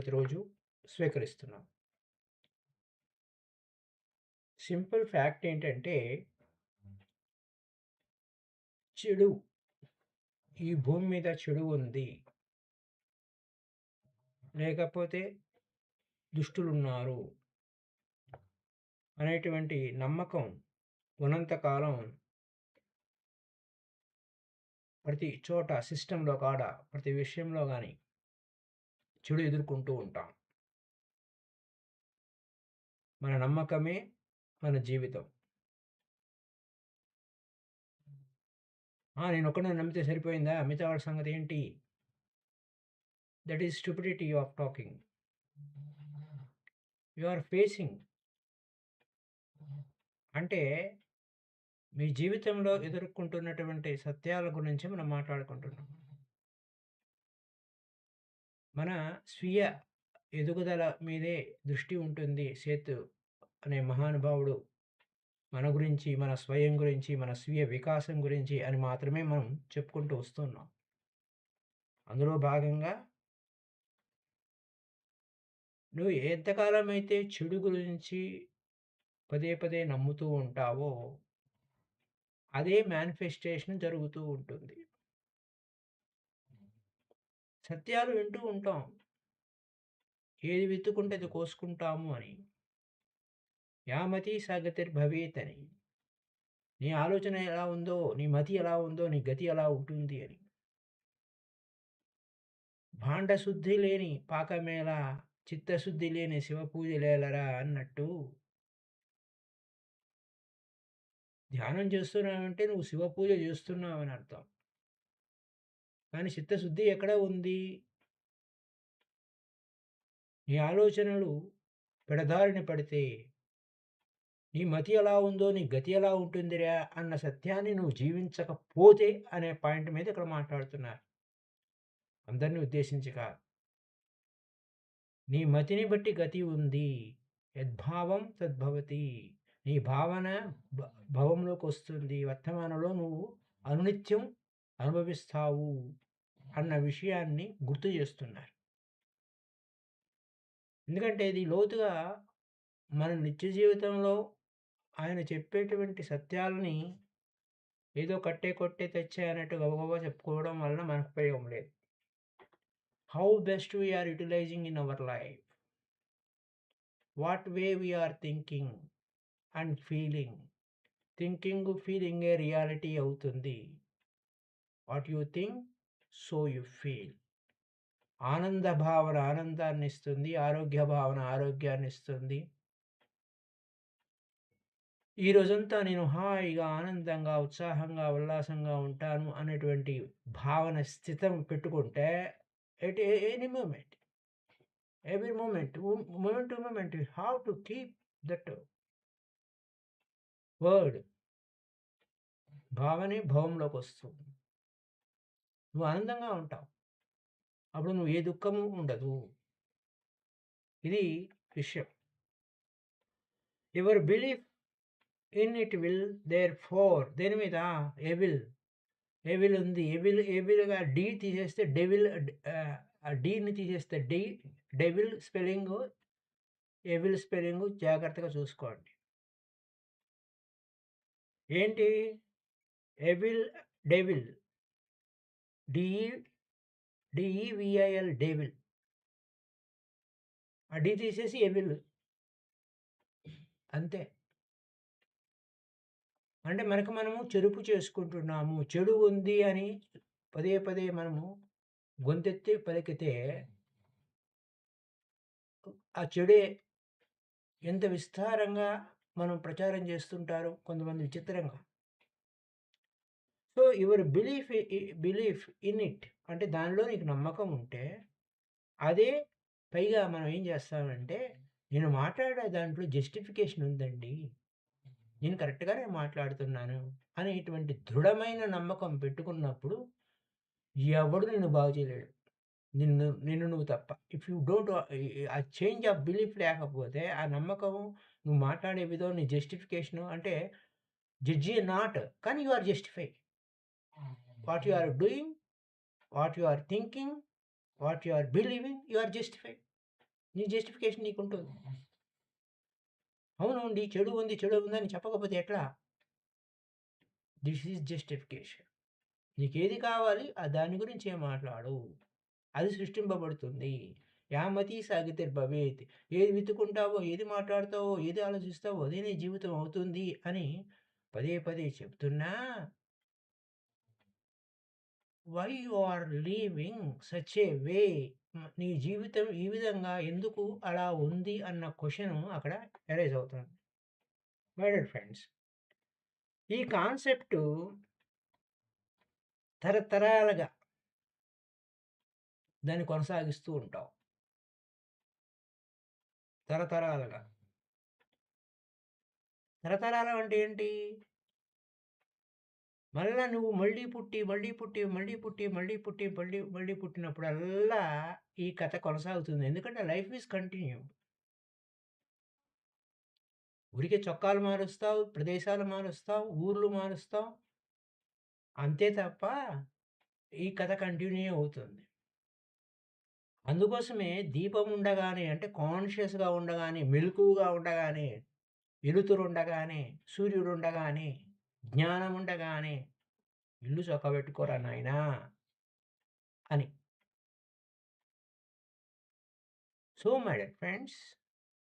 ప్రతిరోజు స్వీకరిస్తున్నాం. Simple fact ఏంటంటే చెడు ఈ భూమి మీద చెడు ఉంది, లేకపోతే దుష్టులున్నారు అనేటువంటి నమ్మకం ఉన్నంతకాలం ప్రతి చోట సిస్టంలో కాడ ప్రతి విషయంలో కానీ చెడు ఎదుర్కొంటూ ఉంటాం. మన నమ్మకమే మన జీవితం. నేను ఒక్కడే నమ్మితే సరిపోయిందా, మిగతా వాళ్ళ సంగతి ఏంటి? That is stupidity of talking. You are facing అంటే మీ జీవితంలో ఎదుర్కొంటున్నటువంటి సత్యాల గురించి మనం మాట్లాడుకుంటున్నాం. మన స్వీయ ఎదుగుదల మీదే దృష్టి ఉంటుంది. సేతు అనే మహానుభావుడు మన గురించి, మన స్వయం గురించి, మన స్వీయ వికాసం గురించి అని మాత్రమే మనం చెప్పుకుంటూ వస్తున్నాం. అందులో భాగంగా నువ్వు ఎంతకాలం అయితే చెడు గురించి పదే పదే నమ్ముతూ ఉంటావో అదే మేనిఫెస్టేషన్ జరుగుతూ ఉంటుంది. సత్యాలు వింటూ ఉంటాం, ఏది విత్తుకుంటే అది కోసుకుంటాము అని. యామతి సగతిర్భవేత్ అని. నీ ఆలోచన ఎలా ఉందో, నీ మతి ఎలా ఉందో, నీ గతి ఎలా ఉంటుంది అని. భాండశుద్ధి లేని పాకమేళ, చిత్తశుద్ధి లేని శివపూజలేలరా అన్నట్టు. ధ్యానం చేస్తున్నావంటే నువ్వు శివపూజ చేస్తున్నావు అని అర్థం. కానీ చిత్తశుద్ధి ఎక్కడ ఉంది? నీ ఆలోచనలు పెడదారిన పడితే నీ మతి ఎలా ఉందో నీ గతి ఎలా ఉంటుందిరా అన్న సత్యాన్ని నువ్వు జీవించకపోతే అనే పాయింట్ మీద ఇక్కడ మాట్లాడుతున్నారు. అందరినీ ఉద్దేశించి కాదు. నీ మతిని బట్టి గతి ఉంది. యద్భావం తద్భవతి. నీ భావన భవంలోకి వస్తుంది. వర్తమానంలో నువ్వు అనునిత్యం అనుభవిస్తావు అన్న విషయాన్ని గుర్తు చేస్తున్నారు. ఎందుకంటే ఇది లోతుగా మన నిత్య జీవితంలో ఆయన చెప్పేటువంటి సత్యాలని ఏదో కట్టే కొట్టే తెచ్చే అన్నట్టు గబగబా చెప్పుకోవడం వలన మనకు ఉపయోగం లేదు. How best we are utilizing in our life, what way we are thinking and feeling. Thinking feeling a reality అవుతుంది. What you think so you feel. ఆనంద భావన ఆనందాన్ని ఇస్తుంది, ఆరోగ్య భావన ఆరోగ్యాన్ని ఇస్తుంది. ఈ రోజంతా నేను హాయిగా ఆనందంగా ఉత్సాహంగా ఉల్లాసంగా ఉంటాను అనేటువంటి భావన స్థితం పెట్టుకుంటే at any moment, every moment to moment you have to keep that word. భావనే భవంలోకి వస్తుంది. నువ్వు ఆనందంగా ఉంటావు, అప్పుడు నువ్వు ఏ దుఃఖము ఉండదు. ఇది విషయం. Your belief in it will therefore. దేని మీద? ఎవిల్. ఎవిల్ ఉంది. ఎవిల్గా డి తీసేస్తే డెవిల్, డీని తీసేస్తే డెవిల్ స్పెల్లింగ్, ఎవిల్ స్పెల్లింగ్ జాగ్రత్తగా చూసుకోండి. ఏంటి? Evil, devil, D E V I L devil. ఆ డి తీసేసి ఎవిల్, అంతే. అంటే మనము చెరుపు చేసుకుంటున్నాము. చెడు ఉంది అని పదే పదే మనము గొంతెత్తి పలికితే ఆ చెడే ఎంత విస్తారంగా మనం ప్రచారం చేస్తుంటారు కొంతమంది విచిత్రంగా. So your belief in it అంటే దానిలో నీకు నమ్మకం ఉంటే అదే. పైగా మనం ఏం చేస్తామంటే నేను మాట్లాడే దాంట్లో జస్టిఫికేషన్ ఉందండి, నేను కరెక్ట్గానే మాట్లాడుతున్నాను అనేటువంటి దృఢమైన నమ్మకం పెట్టుకున్నప్పుడు ఎవడు నిన్ను బాగు చేయలేడు, నిన్ను నువ్వు తప్ప. ఇఫ్ యూ డోంట్, ఆ చేంజ్ ఆఫ్ బిలీఫ్ లేకపోతే ఆ నమ్మకము, నువ్వు మాట్లాడే విధం, నీ జస్టిఫికేషను అంటే జడ్జి నాట్, కానీ you are justify. What you are doing, what you are thinking, what you are believing, you are justify. నీ జస్టిఫికేషన్ నీకుంటుంది. అవునండి. చెడు ఉంది, చెడు ఉందని చెప్పకపోతే ఎట్లా? This is justification. నీకేది కావాలి దాని గురించే మాట్లాడు. అది సృష్టింపబడుతుంది. యామతి సాగితిర్భవేత్. ఏది వెతుకుంటావో, ఏది మాట్లాడతావో, ఏది ఆలోచిస్తావో అదే నీ జీవితం అవుతుంది అని పదే పదే చెప్తున్నా why you are living such a way? నీ జీవితం ఈ విధంగా ఎందుకు అలా ఉంది అన్న క్వెషన్ అక్కడ అరైజ్ అవుతుంది. మై డియర్ ఫ్రెండ్స్, ఈ కాన్సెప్టు తరతరాలుగా దాన్ని కొనసాగిస్తూ ఉంటాం. తరతరాలుగా. తరతరాలు అంటే ఏంటి? మళ్ళా నువ్వు మళ్ళీ పుట్టి, మళ్ళీ పుట్టి, మళ్ళీ పుట్టి, మళ్ళీ పుట్టి, మళ్ళీ మళ్ళీ పుట్టినప్పుడల్లా ఈ కథ కొనసాగుతుంది. ఎందుకంటే లైఫ్ ఈజ్ కంటిన్యూ. ఊరికే చొక్కాలు మారుస్తావు, ప్రదేశాలు మారుస్తావు, ఊర్లు మారుస్తావు. అంతే తప్ప ఈ కథ కంటిన్యూ అవుతుంది. అందుకోసమే దీపం ఉండగానే అంటే కాన్షియస్‌గా ఉండగానే, మెలకువగా ఉండగానే, వెలుతురుండగానే, సూర్యుడుండగానే, జ్ఞానముండగానే ఇల్లు చక్కబెట్టుకోరా నాయనా అని. సో మై డియర్ ఫ్రెండ్స్,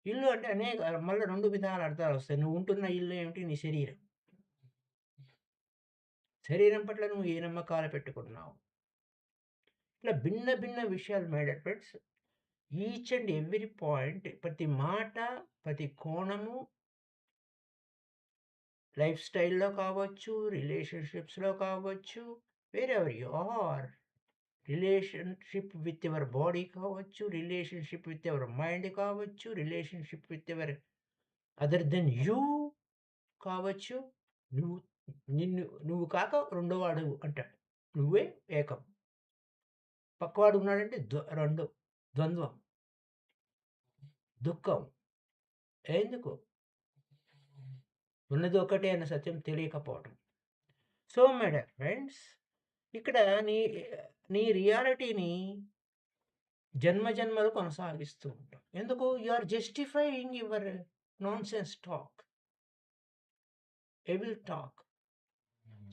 ఇల్లు అంటే మళ్ళా 2 విధాల అర్థాలొస్తాయి. నువ్వు ఉంటున్న ఇల్లు ఏమిటి? నీ శరీరం. శరీరం పట్ల నువ్వు ఏ నమ్మకాలు పెట్టుకున్నావు? ఇట్లా భిన్న భిన్న విషయాలు my dear friends. Each and every point, ప్రతి మాట, ప్రతి కోణము లైఫ్ స్టైల్‌లో కావచ్చు, రిలేషన్‌షిప్స్‌లో కావచ్చు, wherever you are. Relationship with your body కావచ్చు, రిలేషన్‌షిప్ విత్ యువర్ మైండ్ కావచ్చు, relationship with your other than you కావచ్చు. నువ్వు నువ్వు కాక రెండో వాడు అంటాడు. నువ్వే ఏకం. పక్కవాడు ఉన్నాడంటే 2 ద్వంద్వం, దుఃఖం. ఎందుకు? ఉన్నది ఒకటే అన్న సత్యం తెలియకపోవటం. సో మై డియర్ ఫ్రెండ్స్, ఇక్కడ నీ నీ రియాలిటీని జన్మజన్మలు కొనసాగిస్తూ ఉంటాం. ఎందుకు? You are justifying your nonsense talk, evil talk.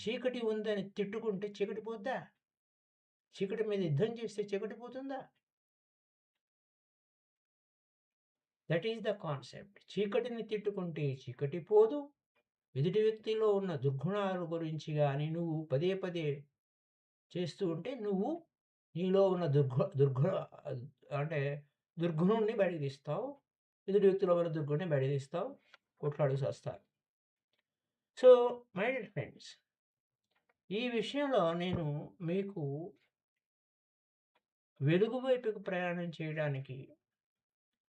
చీకటి ఉందని తిట్టుకుంటే చీకటి పోద్దా? చీకటి మీద యుద్ధం చేస్తే చీకటి పోతుందా? That is the concept. చీకటిని తిట్టుకుంటే చీకటి పోదు. ఎదుటి వ్యక్తిలో ఉన్న దుర్గుణాల గురించి గాని నువ్వు పదే పదే చేస్తూ ఉంటే నువ్వు నీలో ఉన్న అంటే దుర్గుణుడిని బయటకి తీస్తావు. ఎదుటి వ్యక్తిలో ఉన్న దుర్గుణుడిని బయటకి తీస్తావు. కొట్లాడుకు సస్తారు. సో మై డియర్ ఫ్రెండ్స్, ఈ విషయంలో నేను మీకు వెలుగు వైపుకు ప్రయాణం చేయడానికి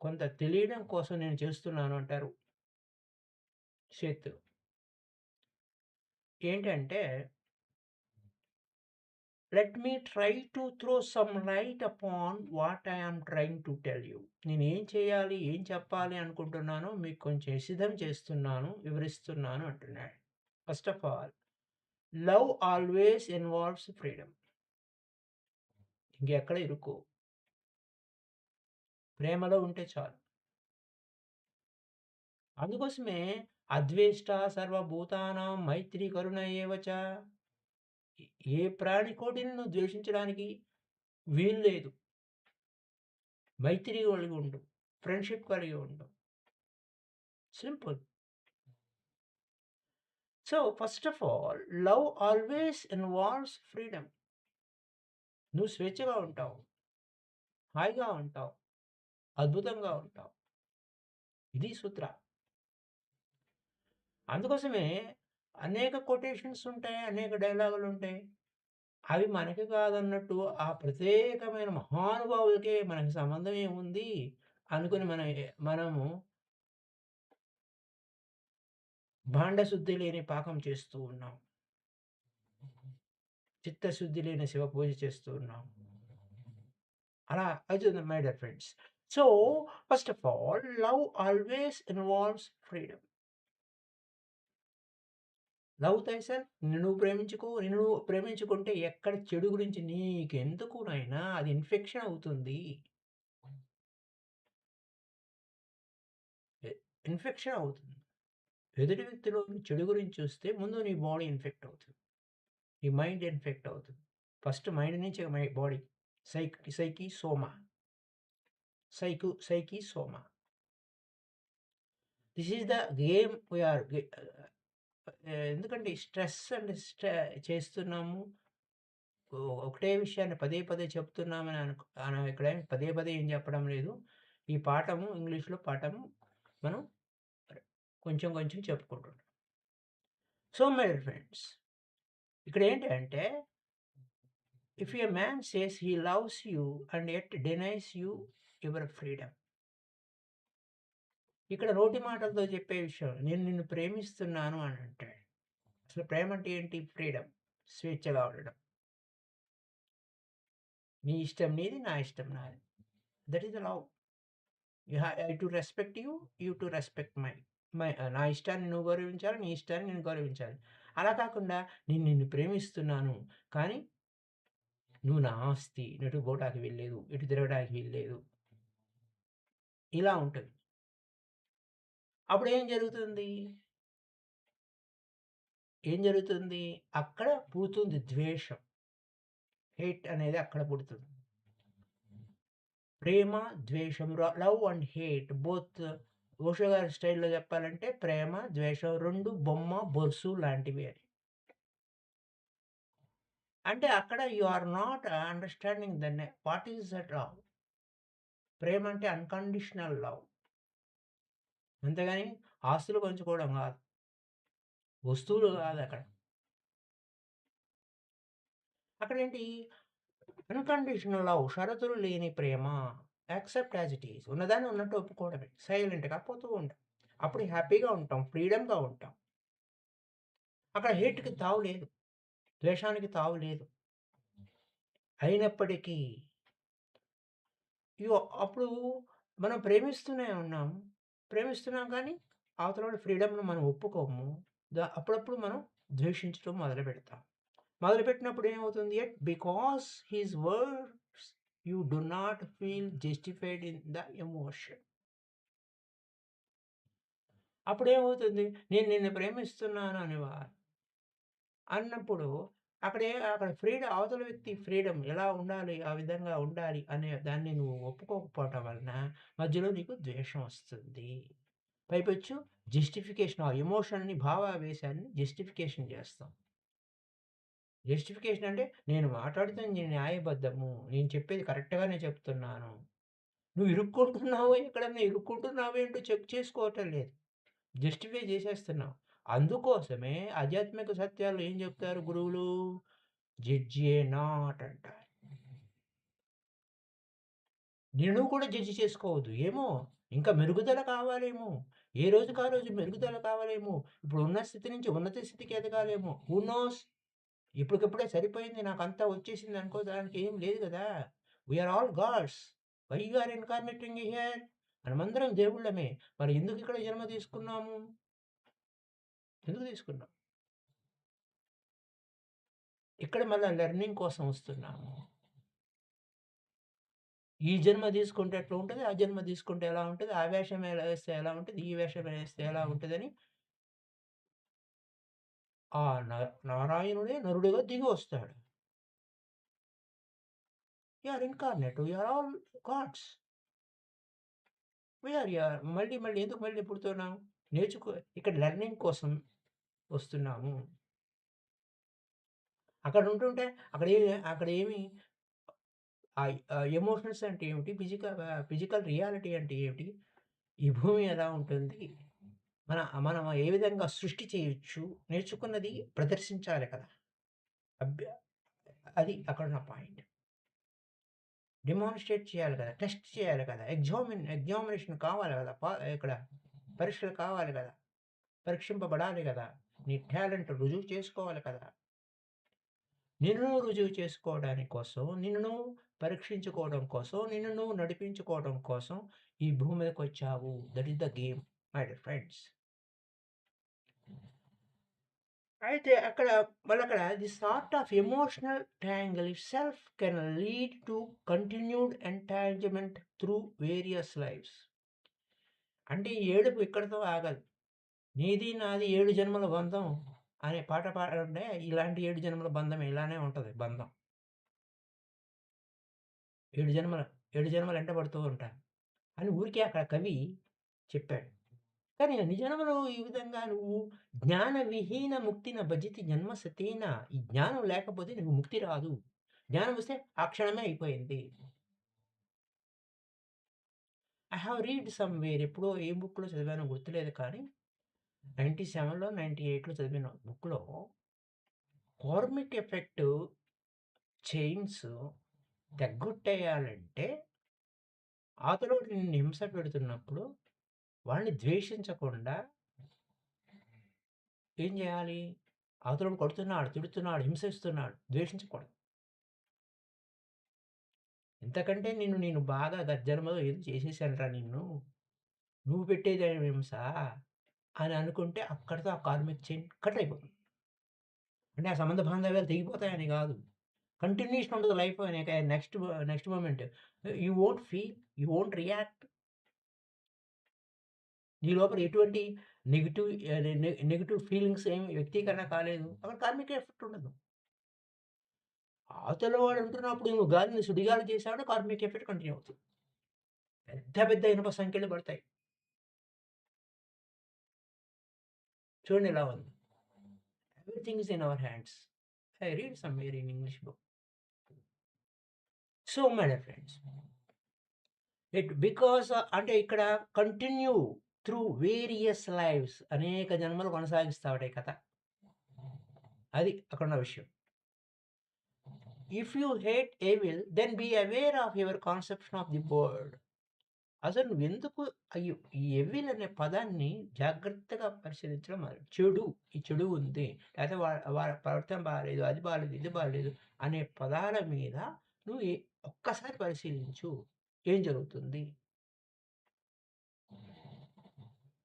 కొంత తెలియడం కోసం నేను చేస్తున్నాను అంటారు చేత్తో. ఏంటంటే, let me try to throw some light upon what I am trying to tell you. నేనేం చేయాలి, ఏం చెప్పాలి అనుకుంటున్నానో మీకు కొంచెం సిద్ధం చేస్తున్నాను, వివరిస్తున్నాను అంటున్నాడు. First of all, love always involves freedom. ఇంకెక్కడ ఇరుక్కోవు. ప్రేమలో ఉంటే చాలు. అందుకోసమే అద్వేష్ట సర్వభూతానాం మైత్రి కరుణ ఏవ చ. ఏ ప్రాణికోటిని నువ్వు ద్వేషించడానికి వీలు లేదు. మైత్రి కలిగి ఉండు. ఫ్రెండ్‌షిప్ కలిగి ఉండు. Simple. So, first of all, love always involves freedom. నువ్వు స్వేచ్ఛగా ఉంటావు. హాయిగా ఉంటావు. అద్భుతంగా ఉంటావు. ఇది సూత్ర. అందుకోసమే అనేక కొటేషన్స్ ఉంటాయి. అనేక డైలాగులుంటాయి. అవి మనకి కాదన్నట్టు ఆ ప్రత్యేకమైన మహానుభావులకే మనకి సంబంధం ఏముంది అనుకుని మనము భాండశుద్ధి లేని పాకం చేస్తూ ఉన్నాం. చిత్తశుద్ధి లేని శివ పూజ చేస్తూ ఉన్నాం. అలా అవుతుంది my dear friends. So, first of all, love always involves freedom. Love thyself. నిన్ను నువ్వు ప్రేమించుకో. నిన్ను నువ్వు ప్రేమించుకుంటే ఎక్కడ చెడు గురించి నీకెందుకు నాయనా? అది ఇన్ఫెక్షన్ అవుతుంది. ఇన్ఫెక్షన్ అవుతుంది. ఎదుటి వ్యక్తిలో చెడు గురించి చూస్తే ముందు నీ బాడీ ఇన్ఫెక్ట్ అవుతుంది. నీ మైండ్ ఇన్ఫెక్ట్ అవుతుంది. ఫస్ట్ మైండ్ నుంచి body. Psyche, soma. Psyche, soma. This is the game we are ఎందుకంటే స్ట్రెస్ అండ్ చేస్తున్నాము. ఒకటే విషయాన్ని పదే పదే చెప్తున్నామని ఇక్కడేం పదే పదే ఏం చెప్పడం లేదు. ఈ పాఠము ఇంగ్లీష్‌లో పాఠము మనం కొంచెం కొంచెం చెప్పుకుంటున్నాం. సో మై డియర్ ఫ్రెండ్స్, ఇక్కడేంటంటే if a man says he loves you and yet denies you your freedom. ఇక్కడ నోటి మాటలతో చెప్పే విషయం నేను నిన్ను ప్రేమిస్తున్నాను అని అంటాడు. అసలు ప్రేమ అంటే ఏంటి? ఫ్రీడమ్. స్వేచ్ఛగా ఉండడం. నీ ఇష్టం నీది, నా ఇష్టం నాది. That is the love. I to respect you, you to respect నా ఇష్టాన్ని నువ్వు గౌరవించాలి, నీ ఇష్టాన్ని నేను గౌరవించాలి. అలా కాకుండా నేను నిన్ను ప్రేమిస్తున్నాను, కానీ నువ్వు నా ఆస్తి. ఎటు పోవటానికి వీల్లేదు, ఎటు తిరగడానికి వీల్లేదు. ఇలా ఉంటుంది. అప్పుడేం జరుగుతుంది? ఏం జరుగుతుంది? అక్కడ పుడుతుంది ద్వేషం. హేట్ అనేది అక్కడ పుడుతుంది. ప్రేమ, ద్వేషం, love and hate both. Osho గారి స్టైల్‌లో చెప్పాలంటే ప్రేమ, ద్వేషం 2 బొమ్మ, బొరుసు లాంటివి అని. అంటే అక్కడ you are not understanding what is that love. ప్రేమ అంటే అన్‌కండిషనల్ లవ్. అంతేగాని ఆస్తులు పంచుకోవడం గాదు. వస్తువులు గాదక్కడ. అక్కడేంటి అన్‌కండిషనల్ లవ్, షరతులు లేని ప్రేమ. Accept as it is. ఉన్నదాన్ని ఉన్నట్టు ఒప్పుకోవడమే. సైలెంట్‌గా పోతూ ఉంటాం. అప్పుడు హ్యాపీగా ఉంటాం. ఫ్రీడమ్‌గా ఉంటాం. అక్కడ హేట్‌కి తావు లేదు. ద్వేషానికి తావు లేదు. అయినప్పటికీ అప్పుడు మనం ప్రేమిస్తూనే ఉన్నాం. ప్రేమిస్తున్నాం కానీ అవతలోడి ఫ్రీడమ్‌ను మనం ఒప్పుకోము. అప్పుడప్పుడు మనం ద్వేషించడం మొదలుపెడతాం. మొదలుపెట్టినప్పుడు ఏమవుతుంది? Because his words you do not feel justified in the emotion. అప్పుడేమవుతుంది? నేను నిన్ను ప్రేమిస్తున్నాను అన్నప్పుడు అక్కడ అవతల వ్యక్తి ఫ్రీడమ్ ఎలా ఉండాలి, ఆ విధంగా ఉండాలి అనే దాన్ని నువ్వు ఒప్పుకోకపోవటం వలన మధ్యలో నీకు ద్వేషం వస్తుంది. పైపెచ్చు జస్టిఫికేషన్ ఆ ఎమోషన్‌ని, భావావేశాన్ని జస్టిఫికేషన్ చేస్తాం. జస్టిఫికేషన్ అంటే నేను మాట్లాడుతుంది న్యాయబద్ధము. నేను చెప్పేది కరెక్ట్‌గానే చెప్తున్నాను. నువ్వు ఇరుక్కుంటున్నావో ఎక్కడన్నా ఇరుక్కుంటున్నావేంటో చెక్ చేసుకోవటం లేదు. జస్టిఫై చేసేస్తున్నావు. అందుకోసమే ఆధ్యాత్మిక సత్యాలు ఏం చెప్తారు గురువులు? జడ్జియే నాట్ అంటారు. నిన్ను కూడా జడ్జి చేసుకోవద్దు. ఏమో ఇంకా మెరుగుదల కావాలేమో. ఏ రోజుకి ఆ రోజు మెరుగుదల కావాలేమో. ఇప్పుడు ఉన్న స్థితి నుంచి ఉన్నత స్థితికి ఎదగాలేమో. Who knows? ఇప్పటికిప్పుడే సరిపోయింది నాకంతా వచ్చేసింది అనుకోడానికి ఏం లేదు గదా! We are all gods. Why you are incarnating here? మనమందరం దేవుళ్ళమే. మరి ఎందుకు ఇక్కడ జన్మ తీసుకున్నాము? ఎందుకు తీసుకున్నాం? ఇక్కడ మళ్ళా లెర్నింగ్ కోసం వస్తున్నాము. ఈ జన్మ తీసుకుంటే ఎట్లా ఉంటది? ఆ జన్మ తీసుకుంటే ఎలా ఉంటది? ఆ వేషం వేస్తే ఎలా ఉంటది? ఈ వేషం వేస్తే ఎలా ఉంటదని ఆ నారాయణుడే నరుడిగా దిగి వస్తాడు. You are incarnate. You are all gods. మళ్ళీ మళ్ళీ ఎందుకు మళ్ళీ పుడుతున్నాం? ఇక్కడ లెర్నింగ్ కోసం వస్తున్నాము. అక్కడ ఉంటుంటే అక్కడేమి ఎమోషనల్స్ అంటే ఏమిటి? ఫిజికల్ రియాలిటీ అంటే ఏమిటి? ఈ భూమి ఎలా ఉంటుంది? మనం ఏ విధంగా సృష్టి చేయొచ్చు? నేర్చుకున్నది ప్రదర్శించాలి కదా! అభ్య అది అక్కడున్న పాయింట్. డెమాన్‌స్ట్రేట్ చేయాలి కదా! టెస్ట్ చేయాలి కదా! ఎగ్జామినేషన్ కావాలి కదా! ఇక్కడ పరీక్షలు కావాలి కదా! పరీక్షింపబడాలి గదా! నీ టాలెంట్ రుజువు చేసుకోవాలి కదా! నిన్ను నువ్వు రుజువు చేసుకోవడానికి కోసం, నిన్ను నువ్వు పరీక్షించుకోవడం కోసం, నిన్ను నువ్వు నడిపించుకోవడం కోసం ఈ భూమి మీదకొచ్చావు. That is the game my dear friends. అయితే మళ్ళక్కడ the sort of emotional triangle itself can lead to continued entanglement through various lives. అంటే ఈ ఏడుపు ఇక్కడితో ఆగదు. 'నీది నాది 7 జన్మల బంధం' అనే పాట పాడుంటే ఇలాంటి 7 జన్మల బంధం ఇలానే ఉంటది బంధం. 7 జన్మల 7 జన్మలు ఎంటబడుతూ ఉంటారు అని ఊరికే అక్కడ కవి చెప్పాడు. కానీ అన్ని జన్మలు ఈ విధంగా నువ్వు జ్ఞాన విహీన ముక్తిన భజితి జన్మ సతేన ఈ జ్ఞానం లేకపోతే నీకు ముక్తి రాదు. జ్ఞానం వస్తే ఆ క్షణమే అయిపోయింది. ఐ హావ్ రీడ్ సమ్‌వేర్ ఎప్పుడో ఏ బుక్‌లో చదివానో గుర్తులేదు కానీ 97లో, 98లో చదివిన బుక్‌లో కార్మిక్ ఎఫెక్ట్ చైన్స్ తెగ్గొట్టేయాలంటే అవతలోడు నిన్ను హింస పెడుతున్నప్పుడు వాడిని ద్వేషించకుండా ఏం జేయాలి? అవతలోడు కొడుతున్నాడు, తిడుతున్నాడు, హింసిస్తున్నాడు. ద్వేషించకూడదు. ఎంతకంటే నేను బాగా గత జన్మలో ఏదో చేసేసానురా నిన్ను. నువ్వు పెట్టేదే హింస అని అనుకుంటే అక్కడితో ఆ కార్మిక్ చైన్ కట్ అయిపోతుంది. అంటే ఆ సంబంధ బాంధవ్యాలు తెగిపోతాయని గాదు. కంటిన్యూషన్ ఉండదు life next moment. You won't feel, you won't react. నీ లోపల ఎటువంటి నెగెటివ్ నెగెటివ్ ఫీలింగ్స్ ఏమి వ్యక్తీకరణ కాలేదు. అక్కడ కార్మిక ఎఫెక్ట్ ఉండదు. అవతల వాడు ఉంటున్నప్పుడు నువ్వు గాలిని సుడిగాలి చేసావంటే కార్మిక్ ఎఫెక్ట్ కంటిన్యూ అవుతుంది. పెద్ద పెద్ద ఇనుప సంకెళ్ళు పడతాయి. చూడండి ఎలా ఉంది. Everything is in our hands. I read somewhere in English book. So my dear friends, because అంటే ఇక్కడ కంటిన్యూ త్రూ వేరియస్ లైవ్స్ అనేక జన్మలు కొనసాగిస్తావట ఈ కథ. అది అక్కడున్న విషయం. If you hate evil then be aware of your conception of the word. అసలు నువ్వెందుకు అయ్యో ఈ ఎవిల్ అనే పదాన్ని జాగ్రత్తగా పరిశీలించడం చెడు, ఈ చెడు ఉంది. లేకపోతే వాళ్ళ ప్రవర్తన బాలేదు, అది బాలేదు, ఇది బాలేదు అనే పదాల మీద నువ్వు ఒక్కసారి పరిశీలించు. ఏం జరుగుతుంది?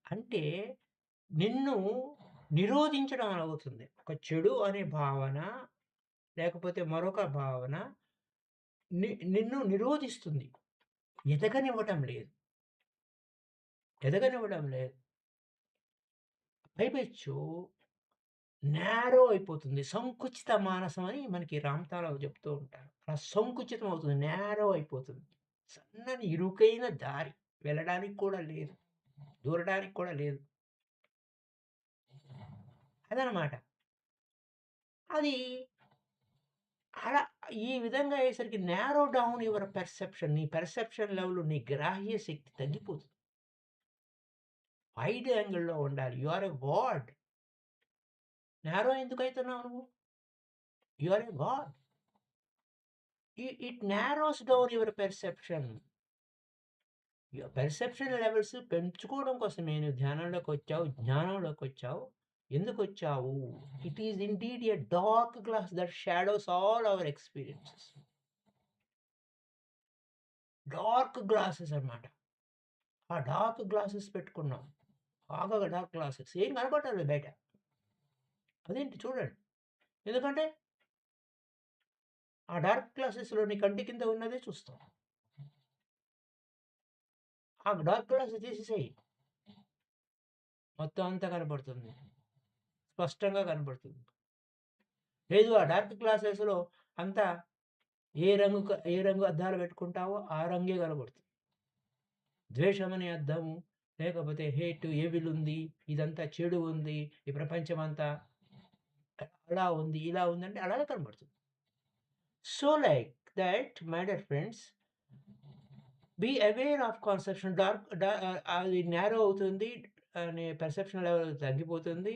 అంటే నిన్ను నిరోధించడం అవుతుంది. ఒక చెడు అనే భావన లేకపోతే మరొక భావన నిన్ను నిరోధిస్తుంది. ఎదగనివ్వటం లేదు. ఎదగనివ్వడం లేదు. పైపెచ్చు నేరో అయిపోతుంది. సంకుచిత మానసం అని మనకి రామతారావు చెప్తూ ఉంటారు. అలా సంకుచితం అవుతుంది. నేరో అయిపోతుంది. సన్నని ఇరుకైన దారి. వెళ్ళడానికి కూడా లేదు. దూరడానికి కూడా లేదు. అదనమాట. అది అలా ఈ విధంగా అయ్యేసరికి నేరో డౌన్ యువర్ పెర్సెప్షన్. నీ పెర్సెప్షన్ లెవెల్, నీ గ్రాహ్య శక్తి తగ్గిపోతుంది. వైడ్ యాంగిల్‌లో ఉండాలి. You are a god. Narrow ఎందుకైతున్నావు నువ్వు? You are a god. It narrows down your perception. Perception levels పెంచుకోవడం కోసమే నువ్వు ధ్యానంలోకొచ్చావు, జ్ఞానంలోకొచ్చావు. ఎందుకొచ్చావు? It is indeed a dark glass that shadows all our experiences. Dark glasses అన్నమాట. ఆ డార్క్ గ్లాసెస్ పెట్టుకున్నాం. బాగా డార్క్ గ్లాసెస్. ఏం కనపడటం లేదు బయట. అదేంటి చూడండి. ఎందుకంటే ఆ డార్క్ గ్లాసెస్‌లో నీ కంటి కింద ఉన్నదే చూస్తావు. ఆ డార్క్ గ్లాసెస్ తీసేసేయి. మొత్తం అంతా కనపడుతుంది. స్పష్టంగా కనపడుతుంది. లేదు ఆ డార్క్ గ్లాసెస్‌లో అంతా ఏ రంగు అద్దాలు పెట్టుకుంటావో ఆ రంగే కనపడుతుంది. ద్వేషం అనే అద్దము, లేకపోతే హేట్, ఎవిల్ ఉంది, ఇదంతా చెడు ఉంది, ఈ ప్రపంచమంతా అలా ఉంది, ఇలా ఉందంటే అలాగే కనపడుతుంది. So like that my dear friends, be aware of conception. అది నేరో అవుతుంది. అనే పెర్సెప్షన్ లెవెల్ తగ్గిపోతుంది.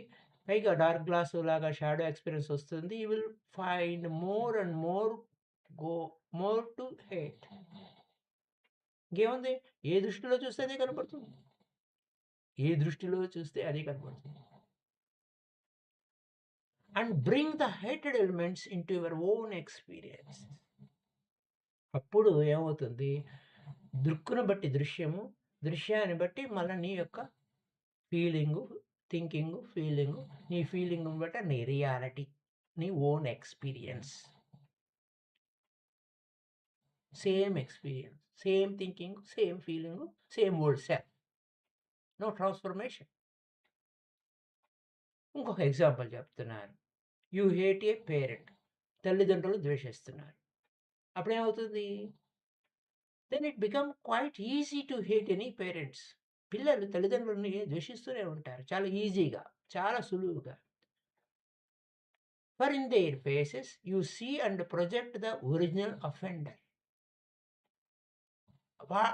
పైగా డార్క్ గ్లాస్ లాగా షాడో ఎక్స్‌పీరియన్స్ వస్తుంది. You will find more and more go more to hate. ఇంకేముంది? ఏ దృష్టిలో చూస్తే అదే కనపడుతుంది. ఏ దృష్టిలో చూస్తే అదే కనపడుతుంది. And bring the hated elements into your own experience. అప్పుడు ఏమవుతుంది? దృక్కును బట్టి దృశ్యము, దృశ్యాన్ని బట్టి మళ్ళా నీ యొక్క ఫీలింగు, థింకింగు, ఫీలింగు, నీ ఫీలింగ్‌ని బట్టి నీ రియాలిటీ, నీ own experience. Same experience, same thinking, same feeling, same old self. No transformation. ఇంకొక ఎగ్జాంపుల్ చెప్తున్నాను. You hate a parent. తల్లిదండ్రులు ద్వేషిస్తున్నారు. అప్పుడేమవుతుంది? Then it become quite easy to hate any parents. పిల్లలు తల్లిదండ్రులని ద్వేషిస్తూనే ఉంటారు. చాలా ఈజీగా, చాలా సులువుగా. For in their faces you see and project the original offender.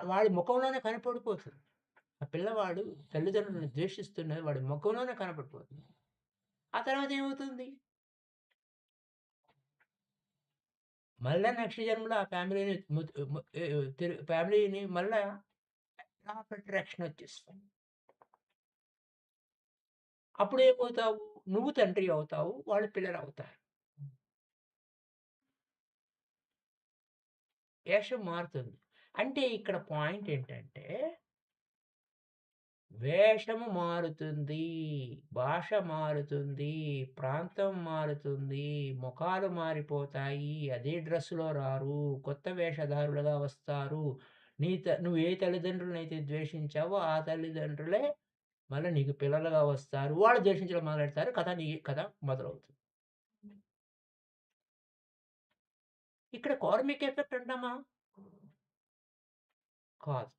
వాడి ముఖంలోనే కనపడిపోతుంది. ఆ పిల్లవాడు తల్లిదండ్రులను ద్వేషిస్తున్నది వాడి ముఖంలోనే కనపడిపోతుంది. ఆ తర్వాత ఏమవుతుంది? మళ్ళా నెక్స్ట్ జన్మలో ఆ ఫ్యామిలీని ముత్ ము ఫ్యామిలీని మళ్ళా లా ఆఫ్ అట్రాక్షన్ వచ్చేస్తుంది. అప్పుడేమవుతావు? నువ్వు తండ్రి అవుతావు. వాళ్ళు పిల్లలవుతారు. వేషం మారుతుంది. అంటే ఇక్కడ పాయింట్ ఏంటంటే, వేషము మారుతుంది, భాష మారుతుంది, ప్రాంతం మారుతుంది, మొఖాలు మారిపోతాయి. అదే డ్రెస్‌లో రారు. కొత్త వేషధారులుగా వస్తారు. నువ్వు ఏ తల్లిదండ్రులనైతే ద్వేషించావో ఆ తల్లిదండ్రులే మళ్ళా నీకు పిల్లలుగా వస్తారు. వాళ్ళు ద్వేషించడం మొదలెడతారు. కథ మొదలవుతుంది. ఇక్కడ కార్మిక్ ఎఫెక్ట్ అంటామా? కాదు.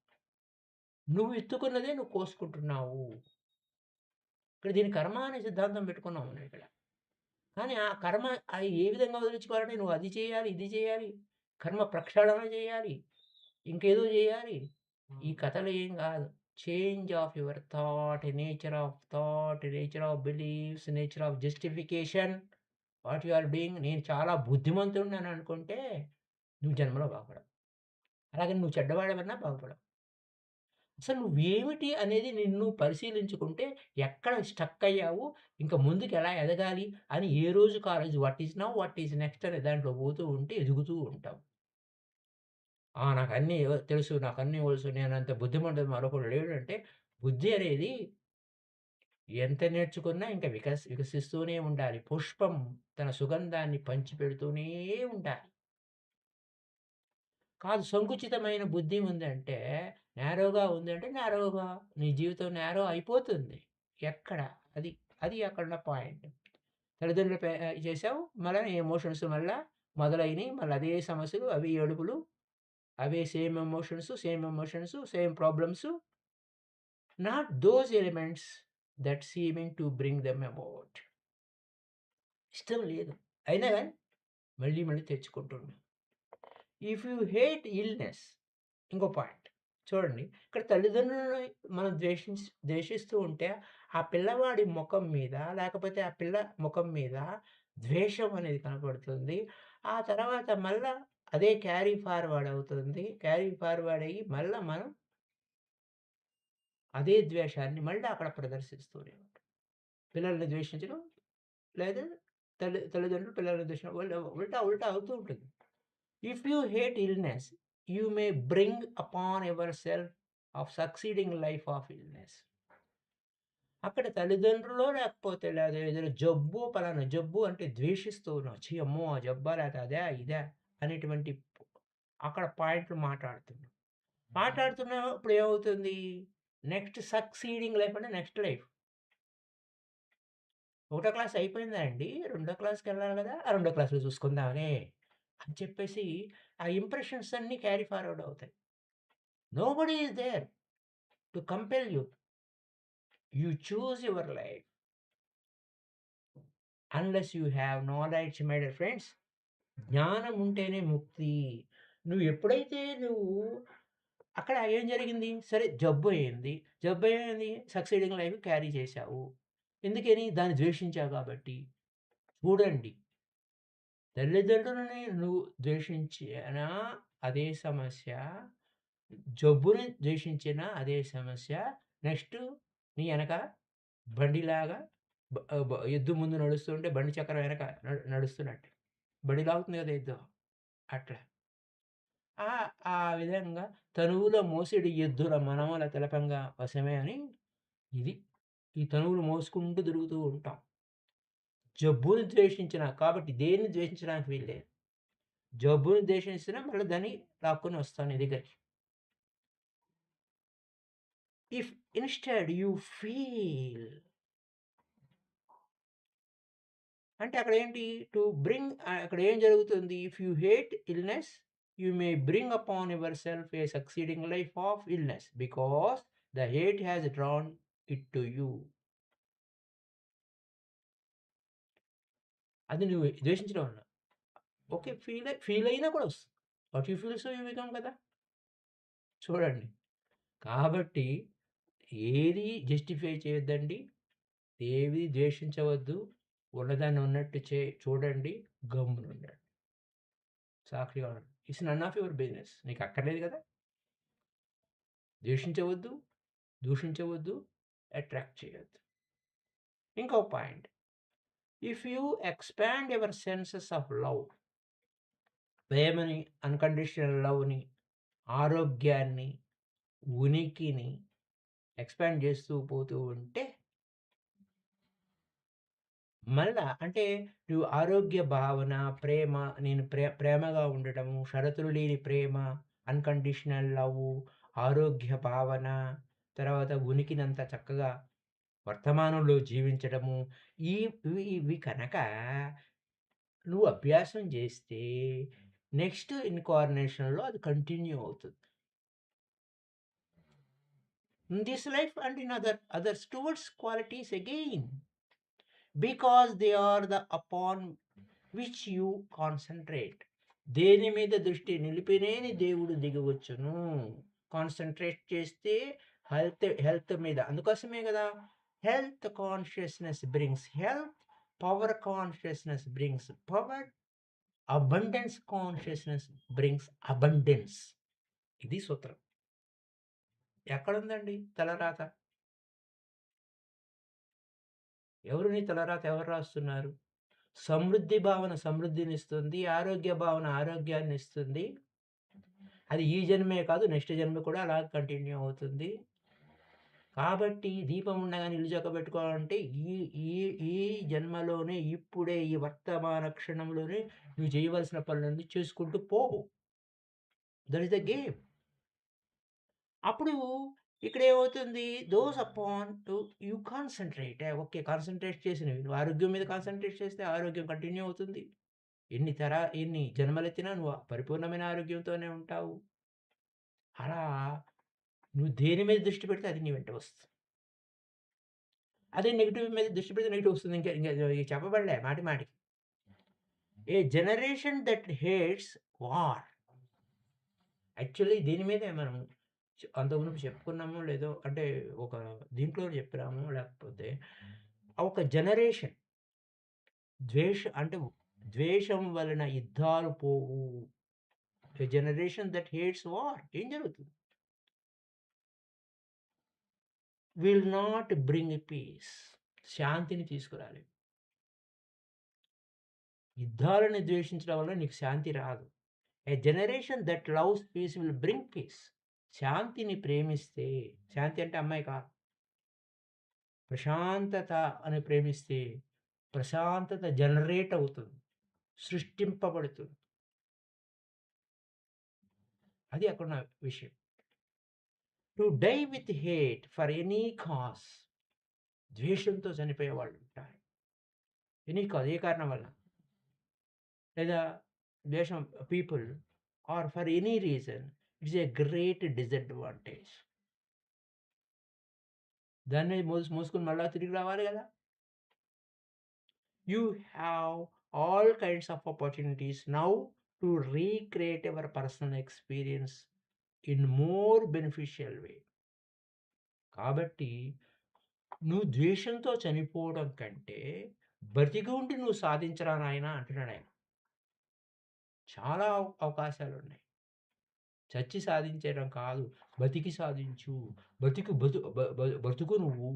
నువ్వు ఎత్తుకున్నదే నువ్వు కోసుకుంటున్నావు. ఇక్కడ దీన్ని కర్మ అనే సిద్ధాంతం పెట్టుకున్నాం మనం ఇక్కడ. కానీ ఆ కర్మ అది ఏ విధంగా వదిలించుకోవాలంటే నువ్వు అది చేయాలి, ఇది చేయాలి, కర్మ ప్రక్షాళన చేయాలి, ఇంకేదో చేయాలి. ఈ కథలు ఏం కాదు. Change of your thought, nature of beliefs, nature of justification. What you are doing. నేను చాలా బుద్ధిమంతుడిని అని అనుకుంటే నువ్వు జన్మలో బాగుపడవు. అలాగని నువ్వు చెడ్డవాడివన్నా బాగుపడవు. అసలు నువ్వేమిటి అనేది నిన్ను పరిశీలించుకుంటే ఎక్కడ స్టక్ అయ్యావు, ఇంక ముందుకు ఎలా ఎదగాలి అని ఏ రోజుకి ఆ రోజు what is now, what is next అనే దాంట్లో పోతూ ఉంటే ఎదుగుతూ ఉంటావు. నాకన్నీ తెలుసు, నాకన్నీ తెలుసు, నేనంత బుద్ధిమంతుడు మరొకడు లేడు అంటే బుద్ధి అనేది ఎంత నేర్చుకున్నా ఇంకా వికసిస్తూనే ఉండాలి. పుష్పం తన సుగంధాన్ని పంచిపెడుతూనే ఉండాలి. కాదు సంకుచితమైన బుద్ధి ఉందంటే, నేరోగా ఉందంటే నేరోగా నీ జీవితం నేరో అయిపోతుంది. ఎక్కడ? అది. అది అక్కడున్న పాయింట్. తల్లిదండ్రులు చేసావు. మళ్ళా నీ ఎమోషన్స్ మళ్ళా మొదలైనయి. మళ్ళా అదే సమస్యలు, అవే ఏడుపులు, అవే same emotions, same problems. Not those elements that seeming to bring them about. ఇష్టం లేదు. అయినా గాని మళ్ళీ మళ్ళీ తెచ్చుకుంటున్నాం. If you hate illness. ఇంకో పాయింట్. చూడండి. ఇక్కడ తల్లిదండ్రులని మనం ద్వేషిస్తూ ఉంటే, ఆ పిల్లవాడి మొఖం మీద, లేకపోతే ఆ పిల్ల మొఖం మీద ద్వేషం అనేది కనపడుతుంది. ఆ తర్వాత మళ్ళా అదే క్యారీ ఫార్వర్డ్ అవుతుంది. క్యారీ ఫార్వర్డ్ అయ్యి మళ్ళా మనం అదే ద్వేషాన్ని మళ్ళీ అక్కడ ప్రదర్శిస్తూనే ఉంటాం. పిల్లల్ని ద్వేషించడం, లేదా తల్లిదండ్రులు పిల్లల్ని ద్వేషించడం ఉల్టా ఉల్టా అవుతూ ఉంటుంది. If you hate illness, you may bring upon yourself of succeeding life of illness. అక్కడ తల్లిదండ్రులో లేకపోతే లేదా ఏదైనా జబ్బు, పలానా జబ్బు అంటే ద్వేషిస్తూ ఉన్నావు. ఛీ! అమ్మో! ఆ జబ్బా లేతే అదా, ఇదా అనేటువంటి అక్కడ పాయింట్లు మాట్లాడుతున్నాం. మాట్లాడుతున్నప్పుడు ఏమవుతుంది? నెక్స్ట్ సక్సీడింగ్ లైఫ్ అంటే నెక్స్ట్ లైఫ్. ఒకటో క్లాస్ అయిపోయిందా అండి? రెండో క్లాస్‌కెళ్ళాలి గదా! ఆ రెండో క్లాస్‌లో చూసుకుందాంలే అని చెప్పేసి ఆ ఇంప్రెషన్స్ అన్నీ క్యారీ ఫార్వర్డ్ అవుతాయి. Nobody is there to compel you. You choose your life. Unless you have knowledge my dear friends. జ్ఞానం ఉంటేనే ముక్తి. నువ్వు అక్కడ ఏం జరిగింది? సరే జబ్బయింది. జబ్బయింది సక్సీడింగ్ లైఫ్ క్యారీ చేశావు. ఎందుకని? దాన్ని ద్వేషించావు కాబట్టి. చూడండి, తల్లిదండ్రులని నువ్వు ద్వేషించినా అదే సమస్య. జబ్బుని ద్వేషించినా అదే సమస్య. నెక్స్ట్ నీ ఎనక బండిలాగా బ బ ఎద్దు ముందు నడుస్తుంటే బండి చక్రం వెనక నడుస్తున్నట్టు. బండి లాగుతుంది కదా ఎద్దు. అట్లా. ఆ విధంగా తనువులో మోసెడి ఎద్దుల మనమల తెలపంగా వశమే అని ఇది. ఈ తనువులు మోసుకుంటూ తిరుగుతూ ఉంటాం. జబ్బుని ద్వేషించిన కాబట్టి దేన్ని ద్వేషించడానికి వీల్లేదు. జబ్బుని ద్వేషించినా మళ్ళీ దాన్ని లాక్కొని వస్తాను నీ దగ్గరికి. ఇఫ్ ఇన్‌స్టెడ్ యూ ఫీల్ అంటే అక్కడేంటి అక్కడ ఏం జరుగుతుంది? If you hate illness you may bring upon yourself A succeeding life of illness because the hate has drawn it to you. అది నువ్వు ద్వేషించడం వల్ల. ఓకే. ఫీల్ అయినా కూడా వస్తుంది. What you feel so you become కదా! చూడండి. కాబట్టి ఏది జస్టిఫై చేయొద్దండి. ఏవి ద్వేషించవద్దు. ఉన్నదాన్ని ఉన్నట్టు చూడండి. గమ్మునుండండి. సాక్షిగా ఉండండి. It's none of your business. నీకు అక్కర్లేదు కదా! ద్వేషించవద్దు, దూషించవద్దు, అట్రాక్ట్ చేయొద్దు. ఇంకో point. If you expand your senses of love ప్రేమని, అన్‌కండిషనల్ లవ్‌ని, ఆరోగ్యాన్ని, ఉనికిని ఎక్స్‌పాండ్ చేస్తూ పోతూ ఉంటే మళ్ళా అంటే నువ్వు ఆరోగ్య భావన, ప్రేమ నేను ప్రేమగా ఉండటము, షరతులు లేని ప్రేమ, అన్‌కండిషనల్ లవ్వు, ఆరోగ్య భావన, తర్వాత ఉనికినంత చక్కగా వర్తమానంలో జీవించడము. ఈ ఇవి కనుక నువ్వు అభ్యాసం చేస్తే నెక్స్ట్ ఇన్‌కార్నేషన్‌లో అది కంటిన్యూ అవుతుంది. In this life and in other stewards qualities again. Because they are the upon which you concentrate. దేని మీద దృష్టి నిలిపినేని దేవుడు దిగవచ్చును. కాన్సంట్రేట్ చేస్తే హెల్త్ మీద. అందుకోసమే కదా health consciousness brings health, power consciousness brings power, abundance consciousness brings abundance. ఇది సూత్రం. ఎక్కడుందండి తలరాత? ఎవరు రాస్తున్నారు? సమృద్ధి భావన సమృద్ధినిస్తుంది. ఆరోగ్య భావన ఆరోగ్యాన్నిస్తుంది. అది ఈ జన్మే కాదు నెక్స్ట్ జన్మ కూడా అలాగే కంటిన్యూ అవుతుంది. కాబట్టి దీపం ఉండగానే ఇల్లు చక్కబెట్టుకోవాలంటే ఈ ఈ ఈ జన్మలోనే ఇప్పుడే ఈ వర్తమాన క్షణంలోనే నువ్వు చేయవలసిన పనులన్నీ చేసుకుంటూ పో. That is the game. అప్పుడు ఇక్కడేమవుతుంది? Those upon to you concentrate. Okay. Concentrate చేసినవి. నువ్వు ఆరోగ్యం మీద కాన్సంట్రేట్ చేస్తే ఆరోగ్యం కంటిన్యూ అవుతుంది. ఎన్ని జన్మలెత్తినా నువ్వు పరిపూర్ణమైన ఆరోగ్యంతోనే ఉంటావు. అలా నువ్వు దేని మీద దృష్టి పెడితే అది నీ వెంట వస్తుంది. అదే నెగెటివ్ మీద దృష్టి పెడితే నెగెటివ్ వస్తుంది. ఇంక చెప్పబడలే మాటి మాటికి. A generation that hates war. Actually దీని మీదే మనం అంతకుమునుపు చెప్పుకున్నామో లేదో అంటే ఒక దీంట్లో చెప్పినామో లేకపోతే ఒక జనరేషన్ అంటే ద్వేషం వలన యుద్ధాలు పోవు. A generation that hates war. ఏం జరుగుతుంది? Will not bring peace. శాంతిని తీసుకురాలేవు. యుద్ధాలను ద్వేషించడం వల్ల నీకు శాంతి రాదు. A generation that loves peace will bring peace. శాంతిని ప్రేమిస్తే శాంతి అంటే అమ్మాయి కాదు. ప్రశాంతత అని ప్రేమిస్తే ప్రశాంతత జనరేట్ అవుతుంది. సృష్టింపబడుతుంది. అది అక్కడున్న విషయం. To die with hate for any cause. ద్వేషంతో చనిపోయే వాళ్ళుంటారు. ఎనీ కాజ్ ఏ కారణం వల్ల. లేదా ద్వేషం people are for any reason it's a great disadvantage. దాన్ని మోసుకొని మళ్ళా తిరిగి రావాలి గదా! You have all kinds of opportunities now to recreate your personal experience in more beneficial way. కాబట్టి నువ్వు ద్వేషంతో చనిపోవడం కంటే బ్రతికి ఉండి నువ్వు సాధించరా నాయనా అంటున్నాడాయన. చాలా అవకాశాలున్నాయి. చచ్చి సాధించడం కాదు. బతికి సాధించు. బతికు బతు బ బ బ్రతుకు నువ్వు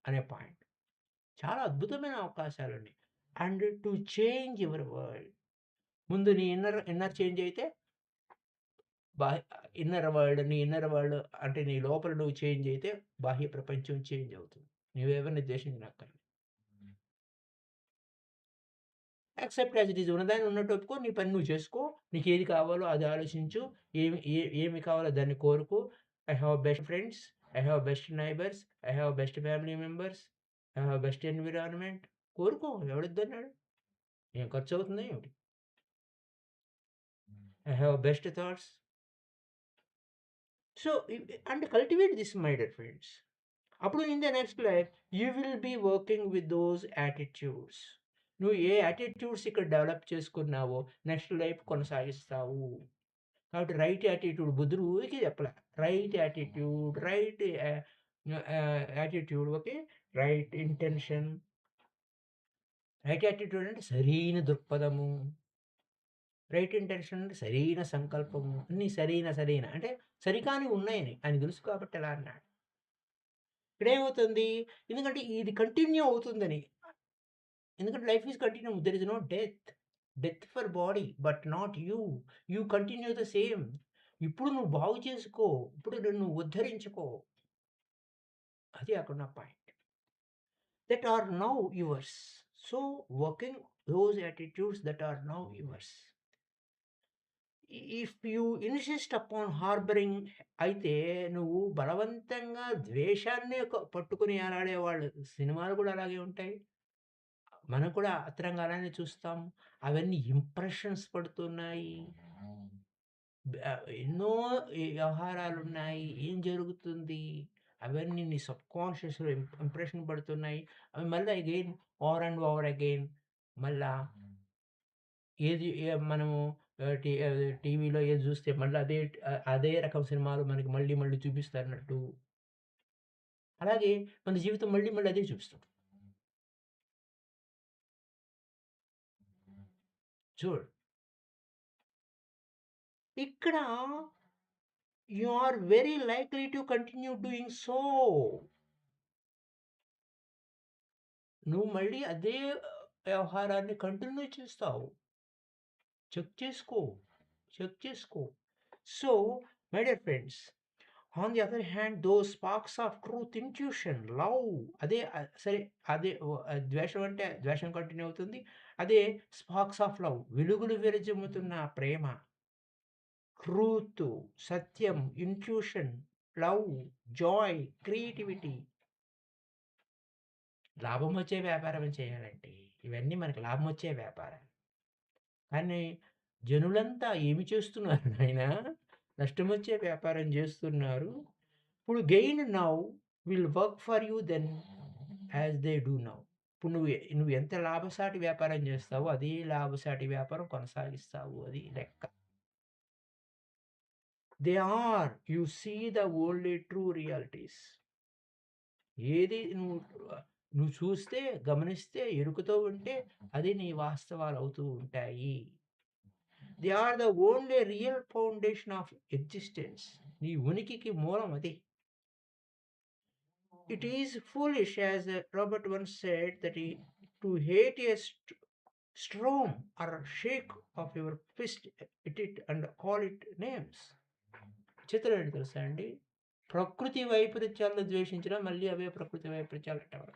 అనే పాయింట్. చాలా అద్భుతమైన అవకాశాలున్నాయి. And to change your world. ముందు నీ ఇన్నర్ చేంజ్ అయితే బా ఇన్నర్ వరల్డ్ అంటే నీ లోపల నువ్వు చేంజ్ అయితే బాహ్య ప్రపంచం చేంజ్ అవుతుంది. నువ్వెవరిని ద్వేషించనక్కర్లేదు. Accept as it is. ఉన్నదాన్ని ఉన్నట్టు ఒప్పుకో. నీ పని నువ్వు చేసుకో. నీకేది కావాలో అది ఆలోచించు. ఏమి కావాలో దాన్ని కోరుకో. I have best friends. I have best neighbours, I have best family members, I have best environment. కోరుకో, ఎవడొద్దన్నాడు? ఏం ఖర్చవుతుంది ఏమిటి? I have best thoughts. So, and cultivate this my dear friends. అప్పుడు in the next life you will be working with those attitudes. నువ్వు ఏ attitudes ఇక్కడ develop చేసుకున్నావో నెక్స్ట్ లైఫ్ కొనసాగిస్తావు. కాబట్టి రైట్ యాటిట్యూడ్ బుద్ధుడు ఊరికే చెప్పలే. Right attitude, right attitude, okay, right intention. Right attitude అంటే సరైన దృక్పథము, రైట్ ఇంటెన్షన్ అంటే సరైన సంకల్పము, అన్నీ సరైన అంటే సరికాని ఉన్నాయని ఆయన తెలుసు కాబట్టి ఎలా అన్నాడు. ఇక్కడేమవుతుంది, ఎందుకంటే ఇది కంటిన్యూ అవుతుందని. ఎందుకంటే life is continue, there is no death. Death for body but not you. You continue the same. ఇప్పుడు నువ్వు బాగు చేసుకో, ఇప్పుడు నువ్వు ఉద్ధరించుకో. అది అక్కడ నా point. that are now yours. So, working those attitudes that are now yours. If you insist upon harboring, అయితే నువ్వు బలవంతంగా ద్వేషాన్నే పట్టుకుని ఆలాడేవాళ్ళు సినిమాలు కూడా అలాగే ఉంటాయి. మనం కూడా ఆత్రంగా అలానే చూస్తాం. అవన్నీ ఇంప్రెషన్స్ పడుతున్నాయి. ఎన్నో వ్యవహారాలున్నాయి. ఏం జరుగుతుంది? అవన్నీ నీ సబ్‌కాన్షియస్‌లో ఇంప్రెషన్ పడుతున్నాయి. అవి మళ్ళా again over and over again మళ్ళా మనము టీవీలో ఏది జూస్తే మళ్ళీ అదే రకం సినిమాలు మనకి మళ్ళీ మళ్ళీ చూపిస్తారన్నట్టు. అలాగే మన జీవితం మళ్ళీ మళ్ళీ అదే చూపిస్తుంది. చూడు, ఇక్కడ you are very likely to continue doing so. నువ్వు మళ్ళీ అదే వ్యవహారాన్ని కంటిన్యూ చేస్తావు. చెక్ చేసుకో. చెక్ చేసుకో. So, my dear friends, on the other hand those sparks of truth, intuition, love, అదే సరే, అదే ద్వేషం అంటే ద్వేషం కంటిన్యూ అవుతుంది. అదే స్పార్క్స్ ఆఫ్ లవ్, వెలుగులు విరజిమ్ముతున్న ప్రేమ, ట్రూత్, సత్యం, ఇంట్యూషన్, లవ్, జాయ్, క్రియేటివిటీ. లాభం వచ్చే వ్యాపారం చేయాలండి. ఇవన్నీ మనకు లాభం వచ్చే వ్యాపారం. కానీ జనులంతా ఏమి చేస్తున్నారు నాయనా? నష్టమొచ్చే వ్యాపారం జేస్తున్నారు. ఇప్పుడు gain now will work for you then as they do now. ఇప్పుడు నువ్వు ఎంత లాభసాటి వ్యాపారం జేస్తావో, అదే లాభసాటి వ్యాపారం కొనసాగిస్తావు. అది లెక్క. They are you see the only true realities. ఏది నువ్వు చూస్తే, గమనిస్తే, ఎరుకతో ఉంటే అది నీ వాస్తవాలవుతూ ఉంటాయి. They are the only real foundation of existence. నీ ఉనికికి మూలం అది. It is foolish, as Robert once said, to hate a storm or shake of your fist at it and call it names. చిత్రం ఏంటి తెలుసా అండి? ప్రకృతి వైపరీత్యాలను ద్వేషించడం మళ్ళీ అవే ప్రకృతి వైపరీత్యాలు అంటారు.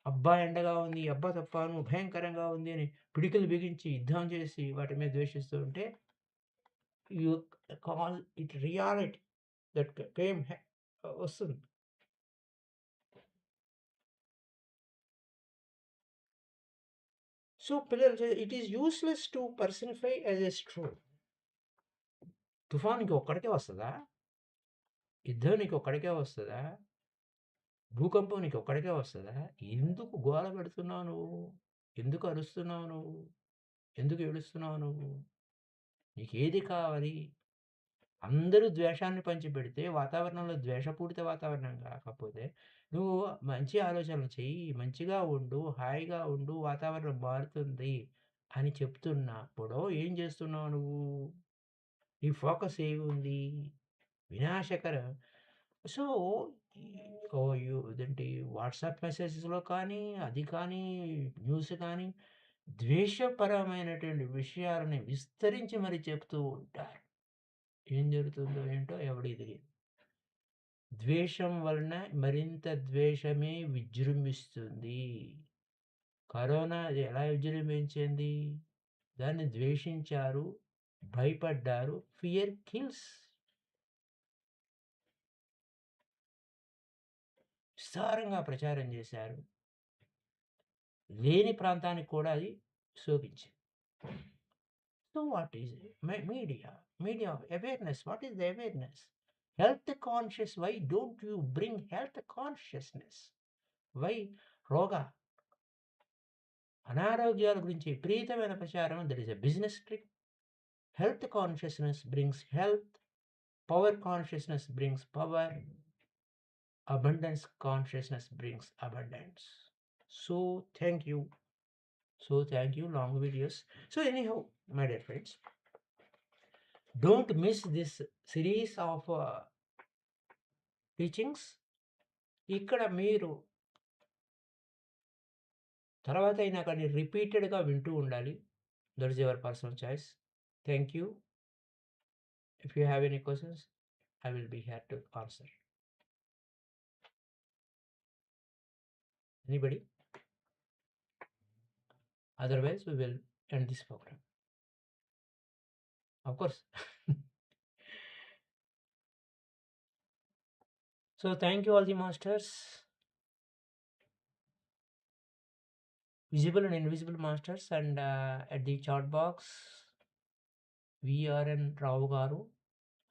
అబ్బా ఎండగా ఉంది, అబ్బా తుఫాను భయంకరంగా ఉంది అని పిడికిలు బిగించి యుద్ధం చేసి వాటి మీద ద్వేషిస్తూ ఉంటే you call it reality that came వస్తుంది. సో పిల్లలు, it is useless to personify as a storm. తుఫాన్ నీకు ఒక్కడికే వస్తుందా? యుద్ధం నీకు ఒక్కడికే వస్తుందా? భూకంపం నీకు ఒక్కడికే వస్తుందా? ఎందుకు గోల పెడుతున్నావు నువ్వు? ఎందుకు అరుస్తున్నావు నువ్వు? ఎందుకు ఏడుస్తున్నావు నువ్వు? నీకేది కావాలి? అందరూ ద్వేషాన్ని పంచిపెడితే వాతావరణంలో ద్వేషపూరిత వాతావరణం కాకపోతే నువ్వు మంచి ఆలోచనలు చెయ్యి, మంచిగా ఉండు, హాయిగా ఉండు, వాతావరణం మారుతుంది అని చెప్తున్నప్పుడు ఏం చేస్తున్నావు నువ్వు? నీ ఫోకస్ ఏముంది? వినాశకరం. సో, ఇదేంటి వాట్సాప్ మెసేజెస్‌లో కానీ, అది కానీ, న్యూస్ కానీ, ద్వేషపరమైనటువంటి విషయాలని విస్తరించి మరి చెప్తూ ఉంటారు. ఏం జరుగుతుందో ఏంటో ఎవడికి తెలీదు. ద్వేషం వలన మరింత ద్వేషమే విజృంభిస్తుంది. కరోనా అది ఎలా విజృంభించింది? దాన్ని ద్వేషించారు, భయపడ్డారు. Fear kills. విస్తారంగా ప్రచారం చేశారు. లేని ప్రాంతానికి కూడా అది సోకించింది. So what is it? Media of awareness. What is the awareness? Health conscious. Why don't you bring health consciousness? Why రోగ అనారోగ్యాల గురించి విపరీతమైన ప్రచారం. That is a business trick. Health consciousness brings health. Power consciousness brings power. Abundance consciousness brings abundance. So thank you. Long videos. So anyhow, my dear friends, don't miss this series of teachings. ఇక్కడ మీరు తర్వాత అయినా కానీ రిపీటెడ్గా వింటూ ఉండాలి. That is your personal choice. Thank you. If you have any questions, I will be here to answer. Anybody? Otherwise, we will end this program. Of course. So thank you all the masters, visible and invisible masters, and at the chat box, VRN Rao garu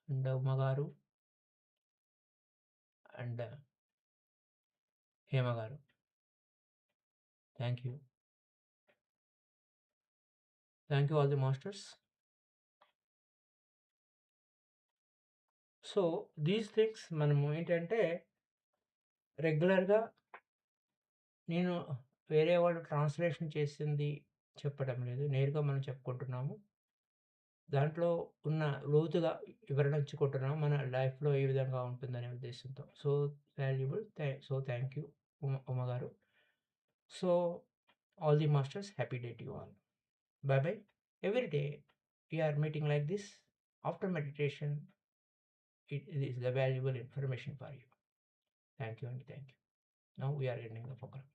and Uma garu and Hema garu. Thank you. Thank you all the masters. So these things మనము ఏంటంటే రెగ్యులర్గా నేను వేరే వాళ్ళు translation చేసింది చెప్పడం లేదు, నేరుగా మనం చెప్పుకుంటున్నాము. దాంట్లో ఉన్న లోతుగా వివరించుకుంటున్నాము మన లైఫ్లో ఏ విధంగా ఉంటుందనే ఉద్దేశంతో. So valuable. So thank you Uma గారు. So all the masters, happy day to you all. Bye bye. Every day we are meeting like this. After meditation, it is the valuable information for you. Thank you and thank you. Now we are ending the program.